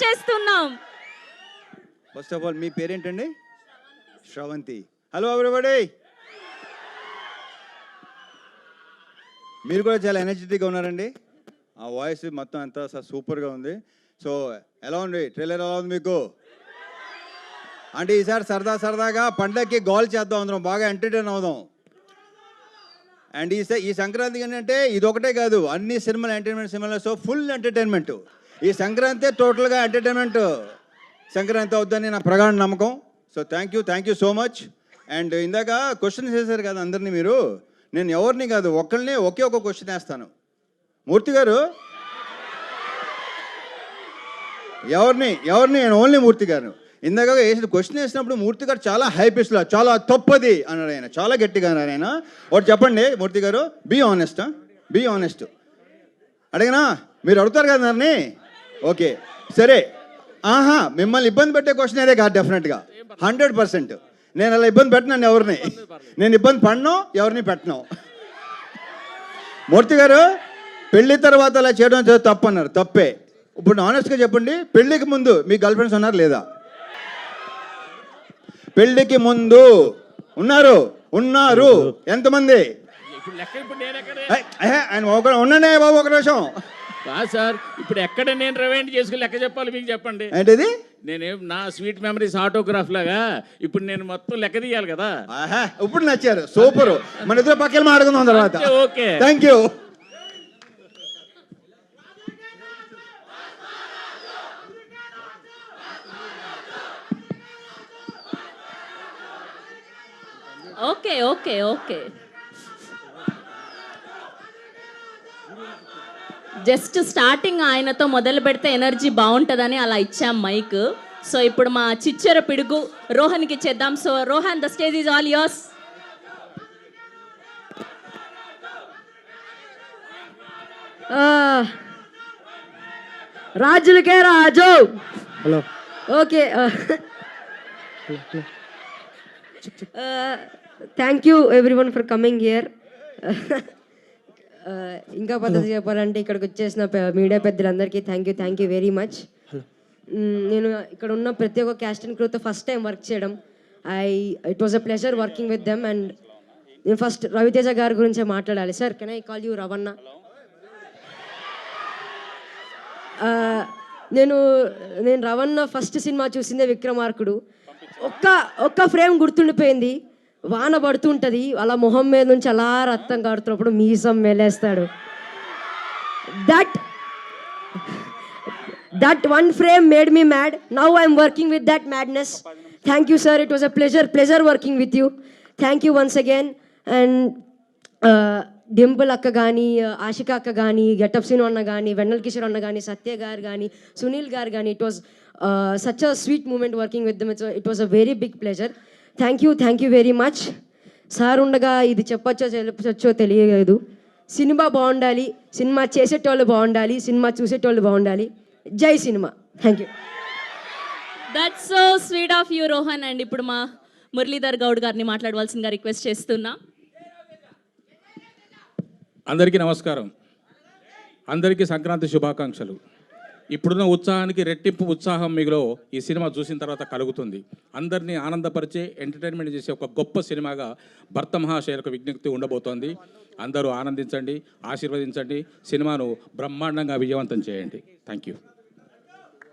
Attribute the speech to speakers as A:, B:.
A: Request చేస్తున్నాం.
B: First of all మీ పేరేంటండి? శ్రవంతి. Hello everybody. మీరు కూడా చాలా ఎనర్జెటిక్గా ఉన్నారండి. ఆ వాయిస్ మొత్తం అంతా సూపర్గా ఉంది. సో ఎలా ఉంది ట్రైలర్? ఎలా ఉంది మీకు? అంటే ఈసారి సరదాగా పండగకి గోల్ చేద్దాం, అందరం బాగా ఎంటర్టైన్ అవుదాం. అండ్ ఈ సంక్రాంతి ఏంటంటే ఇది ఒకటే కాదు, అన్ని సినిమాలు ఎంటర్టైన్మెంట్ సినిమాలు. So full entertainment. ఈ సంక్రాంతి టోటల్గా ఎంటర్టైన్మెంట్ సంక్రాంతి అవుద్దని నా ప్రగాఢ నమ్మకం. So thank you so much. And ఇందాక క్వశ్చన్ చేశారు కదా అందరినీ మీరు. నేను ఎవరిని కాదు, ఒక్కరిని ఒకే ఒక క్వశ్చన్ వేస్తాను. మూర్తి గారు ఎవరిని నేను ఓన్లీ మూర్తి గారు. ఇందాక వేసిన క్వశ్చన్ వేసినప్పుడు మూర్తి గారు చాలా హై పిచ్లో చాలా తప్పది అన్నాడు ఆయన, చాలా గట్టిగా అన్నారు ఆయన. ఒకటి చెప్పండి మూర్తి గారు, బీ ఆనెస్ట్. అడిగినా మీరు అడుగుతారు కదా నన్ను. ఓకే సరే. మిమ్మల్ని ఇబ్బంది పెట్టే క్వశ్చన్ అదే కాదు డెఫినెట్గా 100%. నేను అలా ఇబ్బంది పెట్టినాను ఎవరిని, నేను ఇబ్బంది పడినో ఎవరిని పెట్టను. మూర్తి గారు పెళ్లి తర్వాత అలా చేయడం తప్పు అన్నారు. తప్పే. ఇప్పుడు ఆనెస్ట్గా చెప్పండి, పెళ్ళికి ముందు మీ గర్ల్ ఫ్రెండ్స్ ఉన్నారు లేదా? పెళ్ళికి ముందు ఉన్నారు ఎంతమంది? ఆయన ఉండండి బాబు ఒక నిమిషం.
C: సార్ ఇప్పుడు ఎక్కడ నేను రివైండ్ చేసుకుని లెక్క చెప్పాలి మీకు చెప్పండి.
B: ఏంటిది?
C: నేనేం నా స్వీట్ మెమరీస్ ఆటోగ్రాఫ్ లాగా ఇప్పుడు నేను మొత్తం లెక్క తీయాలి కదా.
B: ఇప్పుడు నచ్చారు, సూపర్. మన ఇద్దరు పక్కన మాట్లాడుకుందాం తర్వాత.
C: Okay
B: thank you.
A: Okay. Just starting ఆయనతో మొదలు పెడితే ఎనర్జీ బాగుంటుందని అలా ఇచ్చాం మైక్. సో ఇప్పుడు మా చిచ్చర పిడుగు రోహన్కి ఇచ్చేద్దాం. So Rohan, the stage is all yours.
D: రాజులకే రాజు. Hello. Okay. Thank you everyone for coming here. ఇంకా పద్ధతి చెప్పాలంటే ఇక్కడికి వచ్చేసిన మీడియా పెద్దలందరికీ థ్యాంక్ యూ వెరీ మచ్. నేను ఇక్కడ ఉన్న ప్రతి ఒక్క క్యాస్ట్ అండ్ క్రూతో ఫస్ట్ టైం వర్క్ చేయడం. It was a pleasure working with them. And నేను ఫస్ట్ రవితేజ గారి గురించే మాట్లాడాలి. Sir, can I call you Ravana? నేను రవణ ఫస్ట్ సినిమా చూసిందే విక్రమార్కుడు. ఒక్క ఫ్రేమ్ గుర్తుండిపోయింది. వాన పడుతుంటుంది, అలా మొహం మీద నుంచి అలా రక్తం కాడుతున్నప్పుడు మీసం మెలేస్తాడు. That one frame made me mad. Now I'm working with that madness. Thank you sir, it was a pleasure working with you. Thank you once again. And Dimple అక్క కానీ, ఆశిక అక్క కానీ, గెటప్ సీను అన్న కానీ, వెన్నెల కిషోర్ అన్న కానీ, సత్య గారు కానీ, సునీల్ గారు కానీ, it was such a sweet moment working with them. It was a very big pleasure. Thank you very much. Sir ఉండగా ఇది చెప్పచ్చో తెలియలేదు. సినిమా బాగుండాలి, సినిమా చేసేటోళ్ళు బాగుండాలి, సినిమా చూసేటోళ్ళు బాగుండాలి. జై cinema. Thank you.
A: That's so sweet of you Rohan. And ఇప్పుడు మా మురళీధర్ గౌడ్ గారిని మాట్లాడవలసిందిగా రిక్వెస్ట్ చేస్తున్నా.
C: అందరికీ నమస్కారం. అందరికీ సంక్రాంతి శుభాకాంక్షలు. ఇప్పుడున్న ఉత్సాహానికి రెట్టింపు ఉత్సాహం మీలో ఈ సినిమా చూసిన తర్వాత కలుగుతుంది. అందరినీ ఆనందపరిచే, ఎంటర్టైన్మెంట్ చేసే ఒక గొప్ప సినిమాగా భర్త మహాశయులకు విజ్ఞప్తి ఉండబోతోంది. అందరూ ఆనందించండి, ఆశీర్వదించండి, సినిమాను బ్రహ్మాండంగా విజయవంతం చేయండి. Thank you.